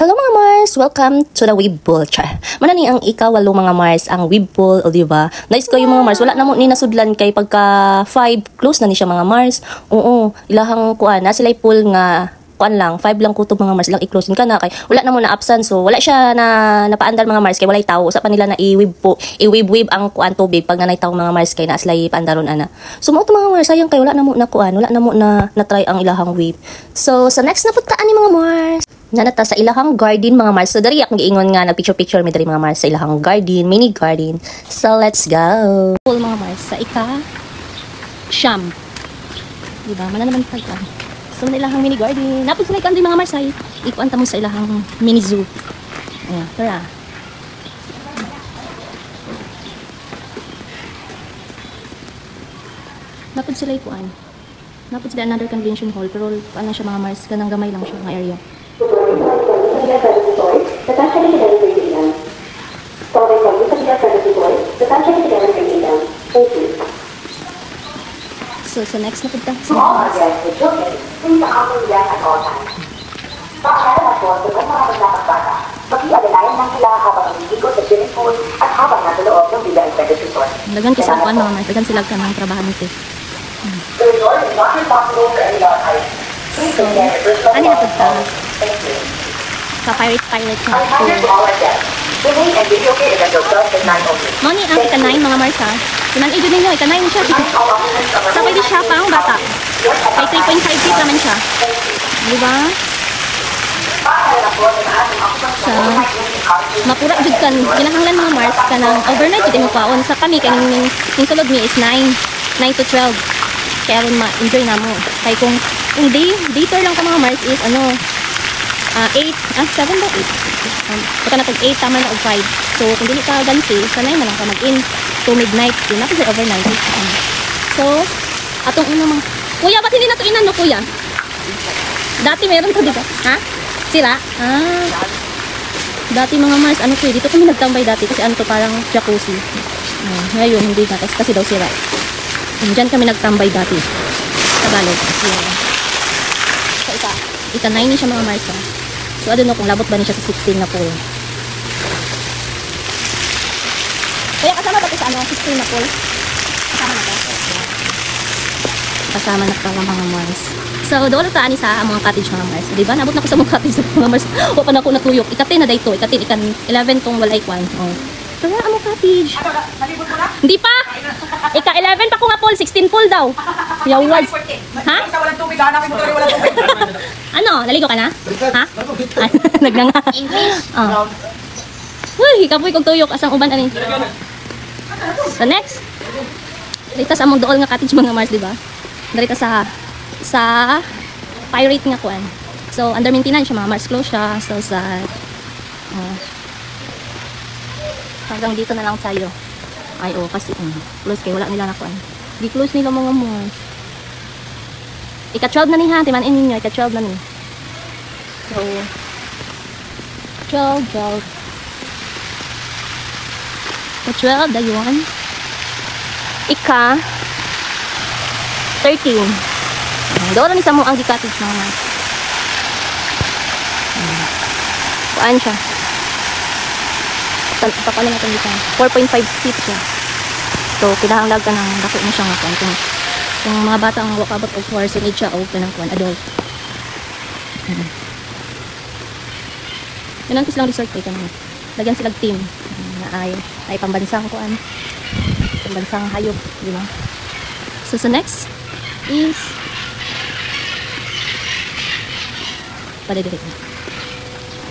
Hello mga Mars! Welcome to the Weeb Pool. Char. Manani ang ikawalo mga Mars, ang Weeb Pool, o diba? Nice ko yung mga Mars. Wala na mo ni nasudlan kay pagka 5, close na ni siya mga Mars. Oo, ilahang kuan. Na sila pool nga, kuan lang, 5 lang kutob mga Mars. Ilang i-close ka na kay wala na mo na absent. So, wala siya na napaandar mga Mars kay walay tao. Usa pa nila na i-weeb po. I-weeb ang kuan tubig pag nanay tao mga Mars kay na sila paandaron ana. So, mo mga Mars, sayang kay wala na mo na kuan. Wala na mo na try ang ilahang weeb. So, sa next na pud ka ani mga Mars. Nanata sa ilahang garden mga Mars. So dari akong giingon nga nagpicture-picture mi diri mga Mars sa ilahang garden, mini garden. So let's go. Pool mga Mars sa Siyam. Diba? Mana naman pagka. So na ilahang mini garden. Napod sila ikan din mga Mars ay ikuan ta mo sa ilahang mini zoo. Ayan, tara. Napod sila ikuan. Napod sila another convention hall pero ano siya mga Mars kanang gamay lang siya nga area. So, sa next na punta. Dagan kasi ako ano, dagan sila ka ng trabaho nito. So, ano na punta? Sa pirate na Moni ang ika-9 mga Mars ha. Sinan idyo ninyo, ika-9 siya. Sa pwede siya pang bata. Kay 3.5 feet naman siya. Diba? Sa mapura jud kan kinahanglan mga Mars kanang overnight jud mo kaon sa kami kaning sulod mi is 9 to 12. Kaya ron ma-enjoy na mo. Kay kung day tour lang ka mga Mars is ano 7 ba 8? Baka na tag 8 tama na og 5. So kung dili ka gansi, sanay na lang ka mag-in to midnight. Yun ako sa overnight. So atong una mga kuya, ba't hindi na to inan no kuya? Dati meron to diba? Ha? Sira? Dati mga Mars, ano to dito kami nagtambay dati kasi ano to parang jacuzzi. Ngayon hindi na kasi daw sira. Diyan kami nagtambay dati. Tagalog. So ika-9 ni siya mga Mars. So I don't know kung labot ba niya sa 16 na pool. Kaya kasama ba ito sa ano, 16 na pool? Kasama na ba? Kasama na pala mga Mars. So doon na taani sa mga cottage mga Mars. Diba? Nabot na ko sa mga cottage mga Mars. O pa na ako natuyok. Ika-10 na dito. Ika-10, ika-11 tong walay kwan. Kaya ang cottage. Hindi pa! Ika-11 pa ko nga pool. 16 pool daw. Yawad. Ha? Ano? Naligo ka na? Ha? Nagnanga. Uy, kapoy kong tuyok. Asang uban ani. So next. Dito sa among dool nga cottage mga Mars, diba? Dito sa pirate nga kuan. So under maintenance siya mga Mars, close siya. So sa hanggang dito na lang tayo. Ay kasi close kay wala nila na kuan. Di-close nila mga Mars. Ika-12 na ni ha, timanin ninyo, ika-12 na ni. So 12 ika-12 dayon. Ika-13. Doon ni sa mo ang cottage mga Mars. Kuan siya. Papalan natin dito. 4.5 feet siya. So, kinahanglan ka ng dako mo siya nga kuan. Kung mga bata ang wakabot o course, need siya o kanang kuan, adult. Yun ang silang resort kayo kanang. Lagyan silang team. Na ay pambansang kuan. Pambansang hayop, di ba? So, sa next is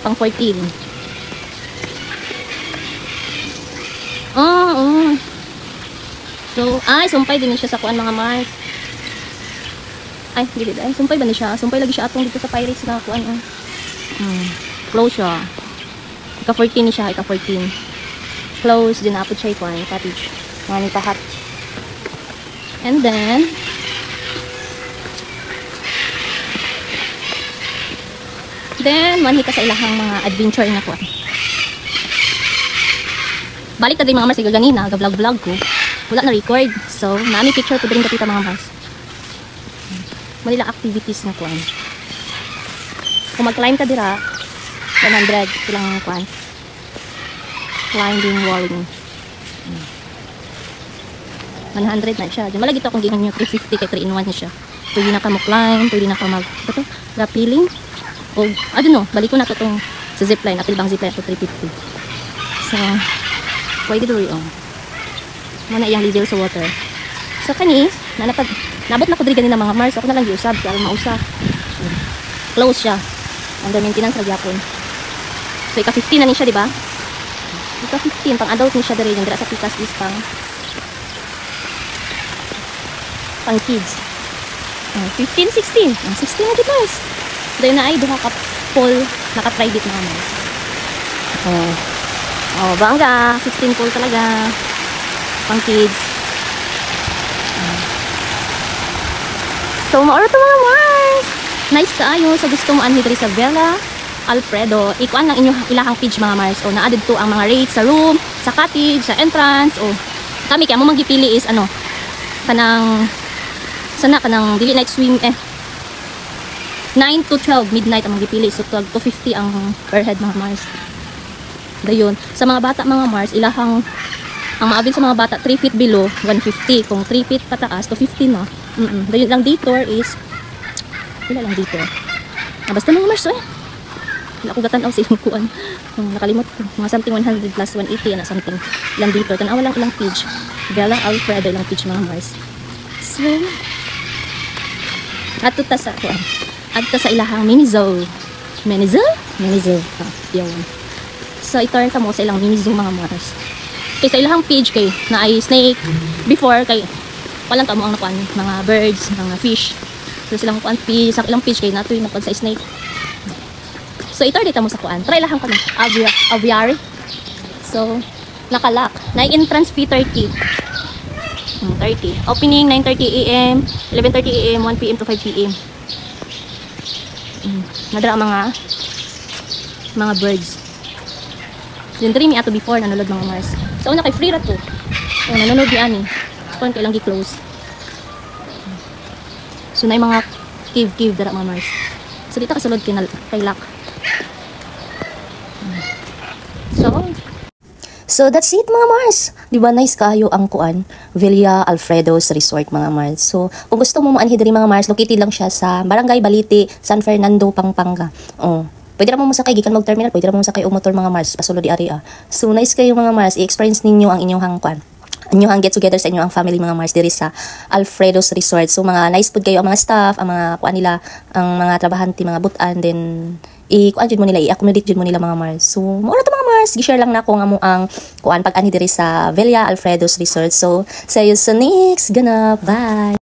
pang 14. So, sumpay din siya sa kuan mga Mars. Sumpay ba ni siya? Sumpay lagi siya atong dito sa pirates na kuan. Close siya. Ika-14 ni siya, ika-14. Close din apod siya kuan, cottage. Mga pahat. And then manhi ka sa ilahang mga adventure na kuan. Balik ka din mga Mars, ganina, ga-vlog ko. Wala na record. So, nami picture ko din kapita mga Mars. Manila activities na kuan. Kung mag-climb ka dira, 100 silang kuan. Climbing, walling. 100 na siya. Diyan malagi to kung gingan nyo 350 kay 3 in 1 na siya. Pwede na ka mo climb, pwede na ka mag rappelling. O, I don't know, balik ko na to tong sa zipline. Apil bang zipline to 350. So, pwede do rin. Muna iyang level sa water. So, kani, nabot na ko diri ganina mga Mars. Ako na lang giusab, kaya mausa. Close siya. Under maintenance sa Japon. So, ika-15 na ni siya, di ba? Ika-15, pang adult ni siya diri. Yung dira sa Pikas is pang kids. 15, 16. 16 na dito guys. Dahil na ay duha ka pool naka-private mga Mars. Bangga. 16 pool talaga. Pang kids. So, mauro to mga Mars. Nice kaayo. So, gusto mo anhi diri sa Villa Alfredo. Ikuan lang ilahang page mga Mars. O, na-added to ang mga rates sa room, sa cottage, sa entrance. O, kami kaya mo magipili is kanang dili night swim 9 to 12 midnight ang magipili. So, 12 to 50 ang per head mga Mars. Dayon. Sa mga bata mga Mars, ang maabin sa mga bata 3 feet below 150. Kung 3 feet pataas to 50 na. Dayon lang detour is wala lang detour. Basta mga Mars wala ko gatanaw sa ilang kuan. Nakalimot ko. Mga something 100 plus 180 na something. Ilang detour. Tanawa lang ilang page. Villa Alfredo ilang page mga Mars. So, ato ta sa ilahang mini zoo. Mini zoo? Yun. So, i-turn ka mo sa ilang mini zoo mga Mars. Kaya sa ilahang page kay na ay snake before kay walang kamo ang nakuan mga birds, mga fish. So silang kuan fish sa ilang page kay nato yung nakuan sa snake. So ito dito mo sa kuan. Try lahang kami aviary. So nakalock. Na entrance fee 30. 30. Opening 9:30 AM, 11:30 AM, 1 PM to 5 PM. Nadra mga birds. Yung dreamy ato before nanonood mga Mars. So una kay free ra to. O nanonood ni ani. Kon kailang gi-close. So na mga cave dara mga Mars. So dito kasulod kay lock. So that's it mga Mars. Di ba nice kayo ang kuan? Villa Alfredo's Resort mga Mars. So kung gusto mo maanhi diri mga Mars, located lang siya sa Barangay Balite, San Fernando, Pampanga. Pwede ra mo sakay gikan mag terminal, pwede ra mo sakay og motor mga Mars pasulod di area. So nice kayo mga Mars, i-experience ninyo ang inyong kuan. Inyong get together sa inyong family mga Mars diri sa Alfredo's Resort. So mga nice pud kayo ang mga staff, ang mga kuan nila, ang mga trabahante, mga butan, then i-kuan jud mo nila, i-accommodate jud mo nila mga Mars. So mo to mga Mars, gi-share lang nako nga mo ang kuan pag-ani diri sa Villa Alfredo's Resort. So see you sa next ganap. Bye.